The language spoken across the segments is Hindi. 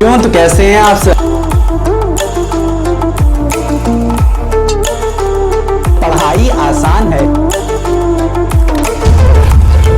क्यों तो कैसे हैं आप सब? पढ़ाई आसान है।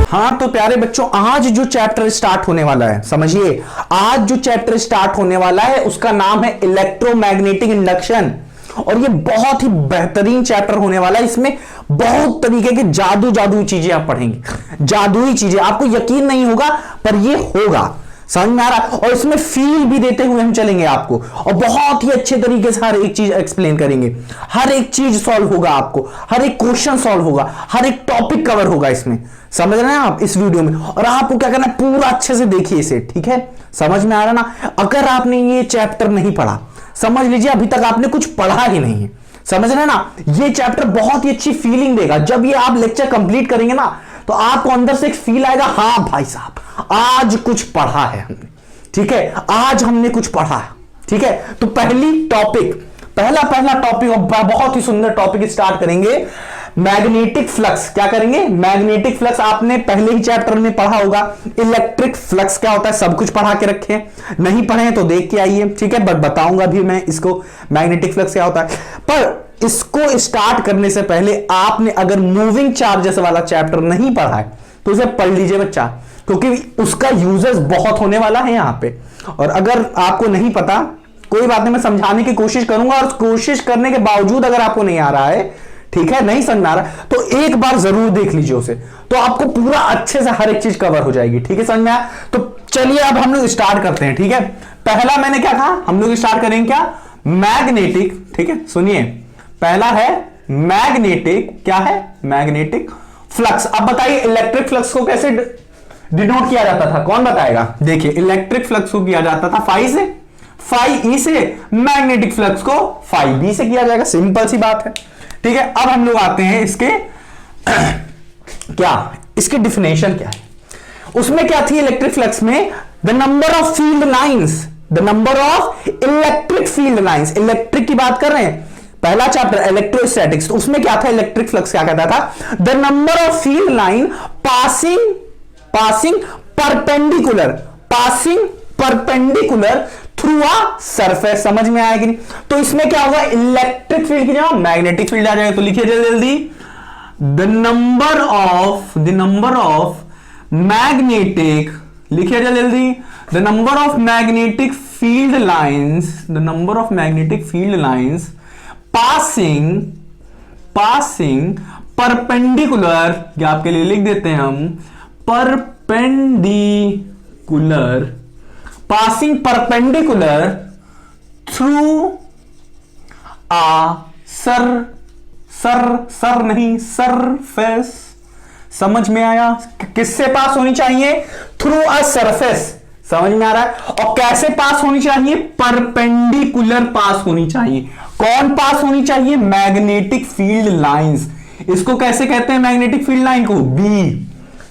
हाँ तो प्यारे बच्चों, आज जो चैप्टर स्टार्ट होने वाला है, समझिए, आज जो चैप्टर स्टार्ट होने वाला है उसका नाम है इलेक्ट्रोमैग्नेटिक इंडक्शन। और ये बहुत ही बेहतरीन चैप्टर होने वाला है। इसमें बहुत तरीके के जादू चीजें आप पढ़ेंगे, जादुई चीजें, आपको यकीन नहीं होगा पर ये होगा। समझ में आ रहा? और इसमें फील भी देते हुए हम चलेंगे आपको, और बहुत ही अच्छे तरीके से हर एक चीज एक्सप्लेन करेंगे। हर एक चीज सॉल्व होगा, आपको हर एक क्वेश्चन सॉल्व होगा, हर एक टॉपिक कवर होगा इसमें। समझ रहे हैं आप इस वीडियो में? और आपको क्या करना है, पूरा अच्छे से देखिए इसे, ठीक है? समझ में आ रहा ना? अगर आपने ये चैप्टर नहीं पढ़ा, समझ लीजिए अभी तक आपने कुछ पढ़ा ही नहीं है। समझ रहे हैं ना? ये चैप्टर बहुत ही अच्छी फीलिंग देगा। जब ये आप लेक्चर कंप्लीट करेंगे ना, तो आपको अंदर से एक फील आएगा, हाँ भाई साहब आज कुछ पढ़ा है हमने, ठीक है? आज हमने कुछ पढ़ा है, ठीक है? तो पहला टॉपिक, बहुत ही सुंदर टॉपिक स्टार्ट करेंगे, मैग्नेटिक फ्लक्स। क्या करेंगे? Magnetic flux. आपने पहले ही चैप्टर में पढ़ा होगा इलेक्ट्रिक फ्लक्स क्या होता है, सब कुछ पढ़ा के रखे हैं। नहीं पढ़े तो देख के आइए, ठीक है? बट बताऊंगा भी मैं इसको, मैग्नेटिक फ्लक्स क्या होता है। पर इसको स्टार्ट करने से पहले आपने अगर मूविंग चार्जेस वाला चैप्टर नहीं पढ़ा है तो उसे पढ़ लीजिए बच्चा, क्योंकि उसका यूजेस बहुत होने वाला है यहां पे। और अगर आपको नहीं पता, कोई बात नहीं, मैं समझाने की कोशिश करूंगा। और कोशिश करने के बावजूद अगर आपको नहीं आ रहा है, ठीक है, नहीं समझ आ रहा, तो एक बार जरूर देख लीजिए उसे, तो आपको पूरा अच्छे से हर एक चीज कवर हो जाएगी, ठीक है? समझ में आया? तो चलिए अब हम लोग स्टार्ट करते हैं, ठीक है? पहला मैंने क्या कहा, हम लोग स्टार्ट करेंगे क्या? मैग्नेटिक, ठीक है? सुनिए, पहला है मैग्नेटिक, क्या है? Magnetic flux. अब बताइए इलेक्ट्रिक फ्लक्स को कैसे डिनोट किया जाता था, कौन बताएगा? देखिए, इलेक्ट्रिक फ्लक्स को किया जाता था फाई से, फाई ई से। मैग्नेटिक फ्लक्स को फाई बी से किया जाएगा, सिंपल सी बात है, ठीक है? अब हम लोग आते हैं इसके क्या, इसकी डिफिनेशन क्या है। उसमें क्या थी इलेक्ट्रिक फ्लक्स में? The number of field lines, the number of electric field lines. Electric की बात कर रहे हैं, पहला चैप्टर इलेक्ट्रोस्टैटिक्स, तो उसमें क्या था, इलेक्ट्रिक फ्लक्स क्या कहता था? The number of field line passing perpendicular through a surface. समझ में आएगी? तो इसमें क्या होगा, इलेक्ट्रिक फील्ड की जगह मैग्नेटिक फील्ड आ जाएगा। तो लिखिए जल्दी, द नंबर ऑफ मैग्नेटिक, लिखिए जल्दी, the number of magnetic field lines passing perpendicular, या आपके लिए लिख देते हैं हम पासिंग परपेंडिकुलर थ्रू आ सरफेस। समझ में आया? किससे पास होनी चाहिए? Through a surface. समझ में आ रहा है? और कैसे पास होनी चाहिए? परपेंडिकुलर पास होनी चाहिए। कौन पास होनी चाहिए? Magnetic field lines. इसको कैसे कहते हैं मैग्नेटिक फील्ड लाइन को? बी।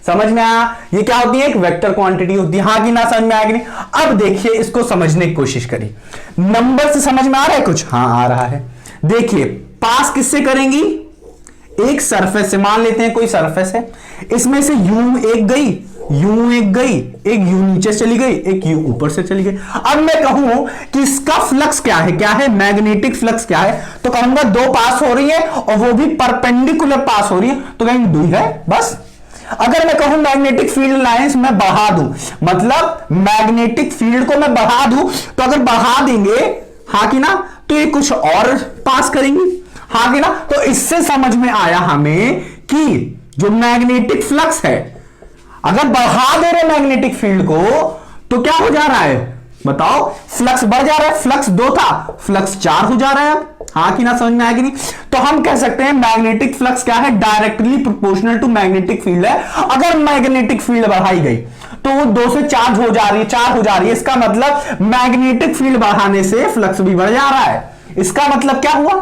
समझ में आया? ये क्या होती है? एक वेक्टर क्वांटिटी होती है। हाँ कि ना? समझ में आएगी? नहीं? अब देखिए, इसको समझने की कोशिश करिए। नंबर से समझ में आ रहा है कुछ? हाँ आ रहा है। देखिए, पास किससे करेंगी? एक सरफेस से। मान लेते हैं कोई सरफेस है, इसमें से यू एक गई, एक यू नीचे चली गई, एक यू ऊपर से चली गई। अब मैं कहूं कि इसका फ्लक्स क्या है? क्या है? मैग्नेटिक फ्लक्स क्या है? तो कहूंगा दो पास हो रही है और वो भी परपेंडिकुलर पास हो रही है, तो कहेंगे दो है बस। अगर मैं कहूं मैग्नेटिक फील्ड लाइंस मैं बढ़ा दूं, मतलब मैग्नेटिक फील्ड को मैं बढ़ा दूं, तो अगर बढ़ा देंगे, हाँ कि ना, तो ये कुछ और पास करेंगी, हाँ कि ना? तो इससे समझ में आया हमें कि जो मैग्नेटिक फ्लक्स है, अगर बढ़ा दे रहे मैग्नेटिक फील्ड को, तो क्या हो जा रहा है? बताओ, फ्लक्स बढ़ जा रहा है। फ्लक्स 2 था, फ्लक्स 4 हो जा रहा है। हाँ कि ना? समझ में आएगी? नहीं? तो हम कह सकते हैं मैग्नेटिक फ्लक्स क्या है? Directly proportional to magnetic field है। अगर मैग्नेटिक फील्ड बढ़ाई गई तो वो 2 से 4 हो जा रही है, 4 हो जा रही है। इसका मतलब मैग्नेटिक फील्ड बढ़ाने से फ्लक्स भी बढ़ जा रहा है। इसका मतलब क्या हुआ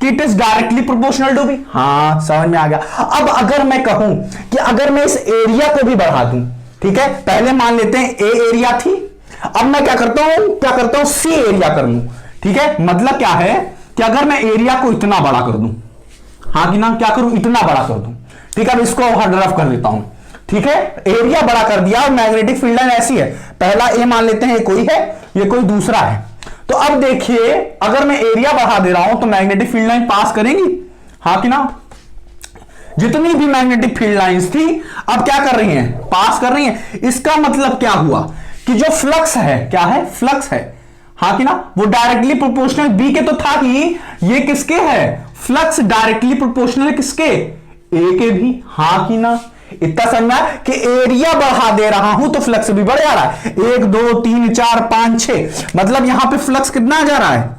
कि it is directly proportional to B. हाँ, समझ में आ गया। अब अगर मैं कहूं कि अगर मैं इस एरिया को भी बढ़ा दूं, ठीक है, पहले मान लेते हैं ए एरिया थी, अब मैं क्या करता हूं सी एरिया कर लूं, ठीक है? मतलब क्या है कि अगर मैं एरिया को इतना बड़ा कर दूं, हाँ कि ना, क्या करूं? इतना बड़ा कर दूं, ठीक है? अब इसको रफ कर देता हूं, ठीक है? एरिया बड़ा कर दिया और मैग्नेटिक फील्ड लाइन ऐसी है, पहला ए मान लेते हैं कोई है, ये कोई दूसरा है। तो अब देखिए अगर मैं एरिया बढ़ा दे रहा हूं तो मैग्नेटिक फील्ड लाइन पास करेंगी, हाँ कि ना? जितनी भी मैग्नेटिक फील्ड लाइंस थी अब क्या कर रही हैं? पास कर रही हैं। इसका मतलब क्या हुआ कि जो फ्लक्स है, क्या है? फ्लक्स है, हाँ कि ना? वो डायरेक्टली प्रोपोर्शनल बी के तो था कि ये किसके है? फ्लक्स डायरेक्टली प्रोपोर्शनल किसके? ए के भी, हाँ कि ना? इतना समझा कि एरिया बढ़ा दे रहा हूं तो फ्लक्स भी बढ़ जा रहा है। 1 2 3 4 5 6, मतलब यहां पे फ्लक्स कितना आ जा रहा है?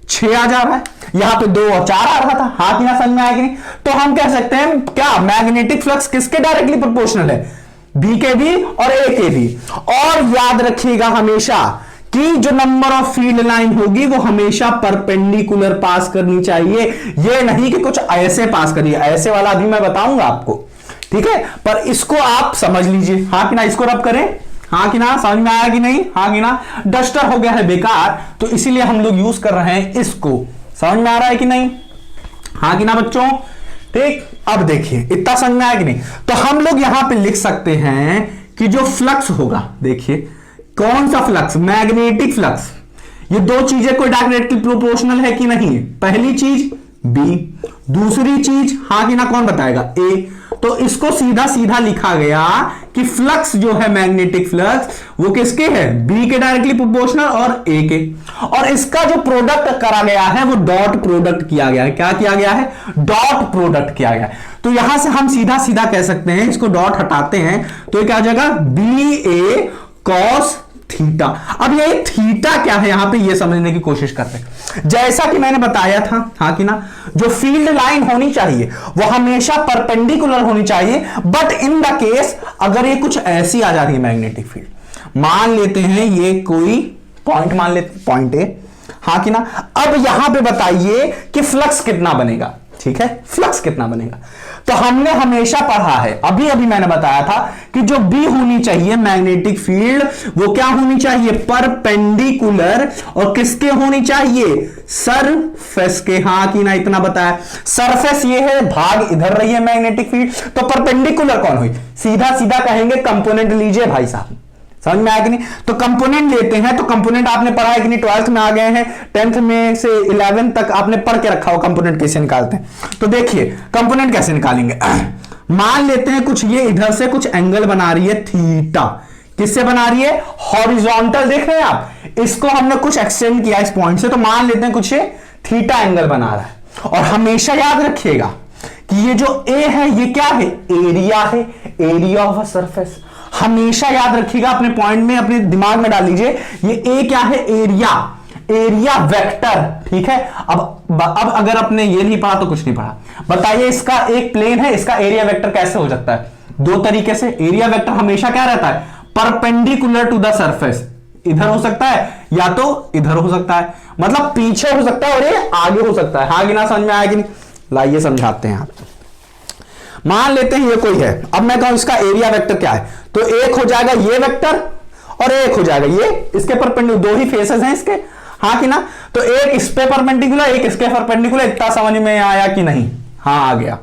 6 आ जा रहा है। यहां पे 2 और 4 आ रहा था, हाँ कि ना? समझ में आया कि नहीं? तो हम कह सकते हैं क्या मैग्नेटिक फ्लक्स किसके डायरेक्टली प्रोपोर्शनल है? बी के भी और ए के भी। और याद रखिएगा हमेशा कि जो नंबर ऑफ फील्ड लाइन होगी वो हमेशा परपेंडिकुलर पास करनी चाहिए, ये नहीं कि कुछ ऐसे पास करिए। ऐसे वाला अभी मैं बताऊंगा आपको, ठीक है? पर इसको आप समझ लीजिए, हाँ कि ना? इसको रब करें, हाँ कि ना? समझ में आया कि नहीं? हाँ कि ना? डस्टर हो गया है बेकार, तो इसीलिए हम लोग यूज कर रहे हैं इसको। समझ में आ रहा है कि नहीं? हाँ कि ना बच्चों? ठीक, अब देखिए इतना समझ में आया कि नहीं? तो हम लोग यहां पे लिख सकते हैं कि जो फ्लक्स होगा, देखिए कौन सा फ्लक्स? Magnetic flux. ये दो चीजें कोई डायरेक्टली प्रोपोर्शनल है कि नहीं? पहली चीज बी, दूसरी चीज, हाँ कि ना? कौन बताएगा? ए। तो इसको सीधा सीधा लिखा गया कि फ्लक्स जो है मैग्नेटिक फ्लक्स वो किसके है? बी के डायरेक्टली प्रोपोर्शनल और ए के। और इसका जो प्रोडक्ट करा गया है वो डॉट प्रोडक्ट किया गया है। क्या किया गया है? डॉट प्रोडक्ट किया गया है। तो यहां से हम सीधा सीधा कह सकते हैं, इसको डॉट हटाते हैं तो ये क्या हो जाएगा? बी ए कॉस थीटा। अब ये थीटा क्या है यहां पे, ये समझने की कोशिश करते हैं। जैसा कि मैंने बताया था, हाँ कि ना? जो फील्ड लाइन होनी चाहिए वो हमेशा परपेंडिकुलर होनी चाहिए। बट इन द केस अगर ये कुछ ऐसी आ जाती है मैग्नेटिक फील्ड, मान लेते हैं ये कोई पॉइंट, मान लेते पॉइंट ए, हाँ कि ना? अब यहां पे बताइए कि फ्लक्स कितना बनेगा, ठीक है? फ्लक्स कितना बनेगा? तो हमने हमेशा पढ़ा है, अभी अभी मैंने बताया था कि जो बी होनी चाहिए मैग्नेटिक फील्ड वो क्या होनी चाहिए? परपेंडिकुलर। और किसके होनी चाहिए? सरफेस के, हाँ कि ना? इतना बताया। सरफेस ये है, भाग इधर रही है मैग्नेटिक फील्ड, तो परपेंडिकुलर कौन हुई? सीधा सीधा कहेंगे कंपोनेंट लीजिए भाई साहब। समझ में आया कि नहीं? तो कंपोनेंट लेते हैं, तो कंपोनेंट आपने पढ़ा है कि नहीं? 12th में आ गए हैं, 10th में से 11th तक आपने पढ़ के रखा हो कंपोनेंट कैसे निकालते हैं। तो देखिए कंपोनेंट कैसे निकालेंगे। मान लेते हैं कुछ ये इधर से कुछ एंगल बना रही है थीटा। किससे बना रही है? हॉरिजॉन्टल। देख रहे हैं आप, इसको हमने कुछ एक्सटेंड किया इस पॉइंट से, तो मान लेते हैं कुछ ये थीटा एंगल बना रहा है। और हमेशा याद रखिएगा कि ये जो ए है ये क्या है? एरिया है, एरिया ऑफ अ सरफेस। हमेशा याद रखिएगा, अपने पॉइंट में अपने दिमाग में डाल लीजिए, ये ए क्या है? एरिया, एरिया वेक्टर, ठीक है? अब अगर अपने ये नहीं पढ़ा तो कुछ नहीं पढ़ा। बताइए इसका एक प्लेन है, इसका एरिया वेक्टर कैसे हो सकता है? दो तरीके से। एरिया वेक्टर हमेशा क्या रहता है? Perpendicular to the surface. इधर हो सकता है या तो इधर हो सकता है, मतलब पीछे हो सकता है और ये आगे हो सकता है। हाँ कि ना? समझ में आया कि नहीं? लाइए समझाते हैं आपको। मान लेते हैं ये कोई है, अब मैं कहूं इसका एरिया वेक्टर क्या है, तो एक हो जाएगा ये वेक्टर और एक हो जाएगा ये, इसके परपेंडिकुलर, दो ही फेसेस हैं इसके, हाँ कि ना? तो एक इस पे परपेंडिकुलर, एक इसके परपेंडिकुलर। इतना समझ में आया कि नहीं? हाँ आ गया।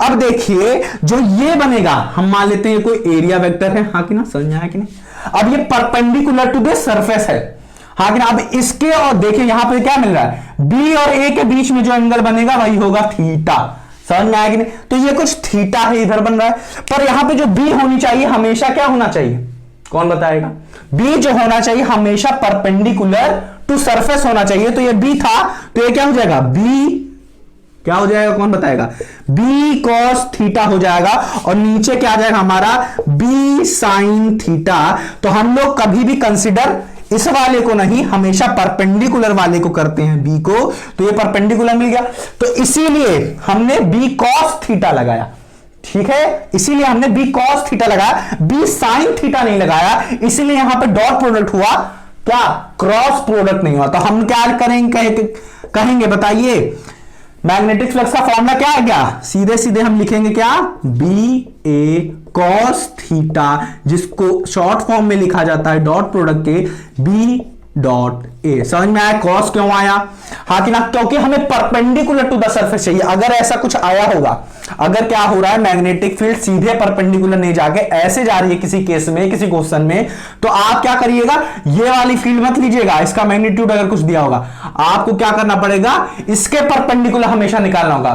अब देखिए जो ये बनेगा, हम मान लेते हैं ये कोई एरिया वेक्टर है, हाँ कि ना? समझ में आया कि नहीं? अब ये परपेंडिकुलर टू द सरफेस है, हाँ कि ना? अब इसके और देखिए यहां पे क्या मिल रहा है? बी और ए के बीच में जो एंगल बनेगा वही होगा थीटा। समझ में आया कि नहीं? तो ये कुछ थीटा है इधर बन रहा है, पर यहां पे जो बी होनी चाहिए हमेशा क्या होना चाहिए? कौन बताएगा? बी जो होना चाहिए हमेशा परपेंडिकुलर टू सरफेस होना चाहिए। तो ये बी था, तो ये क्या हो जाएगा? बी क्या हो जाएगा? कौन बताएगा? बी कॉस थीटा हो जाएगा। और नीचे क्या आ जाएगा हमारा? B sine theta. तो हम लोग कभी भी कंसिडर इस वाले को नहीं, हमेशा परपेंडिकुलर वाले को करते हैं, बी को। तो ये परपेंडिकुलर मिल गया, तो इसीलिए हमने बी कॉस थीटा लगाया, ठीक है? इसीलिए हमने बी कॉस थीटा लगाया, बी साइन थीटा नहीं लगाया, इसीलिए यहां पे डॉट प्रोडक्ट हुआ, क्या? क्रॉस प्रोडक्ट नहीं हुआ। तो हम क्या करेंगे? कहेंगे बताइए, मैग्नेटिक फ्लक्स का फॉर्मूला क्या है? क्या सीधे सीधे हम लिखेंगे क्या? बी ए कॉस थीटा, जिसको शॉर्ट फॉर्म में लिखा जाता है डॉट प्रोडक्ट के बी डॉट ए। समझ में आया कॉस क्यों आया? हाँ कि ना, क्योंकि हमें परपेंडिकुलर टू द सरफेस चाहिए। अगर ऐसा कुछ आया होगा, अगर क्या हो रहा है, मैग्नेटिक फील्ड सीधे परपेंडिकुलर नहीं जाके ऐसे जा रही है किसी केस में, किसी क्वेश्चन में, तो आप क्या करिएगा, ये वाली फील्ड मत लीजिएगा। इसका मैग्नीट्यूड अगर कुछ दिया होगा, आपको क्या करना पड़ेगा, इसके परपेंडिकुलर हमेशा निकालना होगा।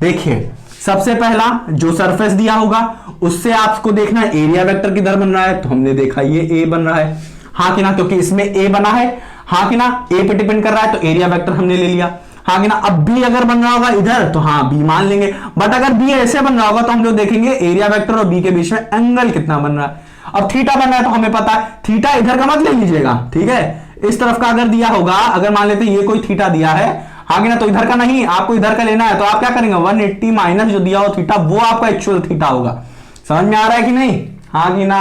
देखिए सबसे पहला जो सरफेस दिया होगा उससे आपको देखना है एरिया वेक्टर किधर बन रहा है, तो हमने देखा ये ए बन रहा है, हाँ कि ना, क्योंकि इसमें ए बना है, हाँ कि ना, ए पे डिपेंड कर रहा है, तो एरिया वेक्टर हमने ले लिया, हाँ कि ना। अब बी अगर बन रहा होगा इधर, तो हाँ बी मान लेंगे, बट अगर बी ऐसे बन रहा होगा तो हम लोग देखेंगे एरिया वेक्टर और बी के बीच में एंगल कितना बन रहा है। अब थीटा बन रहा है तो हमें पता है, थीटा इधर का मत ले लीजिएगा, ठीक है, इस तरफ का अगर दिया होगा, अगर मान लेते ये कोई थीटा दिया है, हाँ कि ना, तो इधर का नहीं, आपको इधर का लेना है, तो आप क्या करेंगे, 180 माइनस जो दिया हो थीटा, वो आपका एक्चुअल थीटा होगा। समझ में आ रहा है कि नहीं? हाँ कि ना,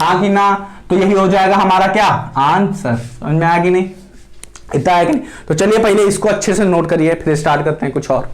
हाँ कि ना, तो यही हो जाएगा हमारा क्या आंसर। समझ में आया कि नहीं? इतना है कि नहीं? तो चलिए पहले इसको अच्छे से नोट करिए, फिर स्टार्ट करते हैं कुछ और।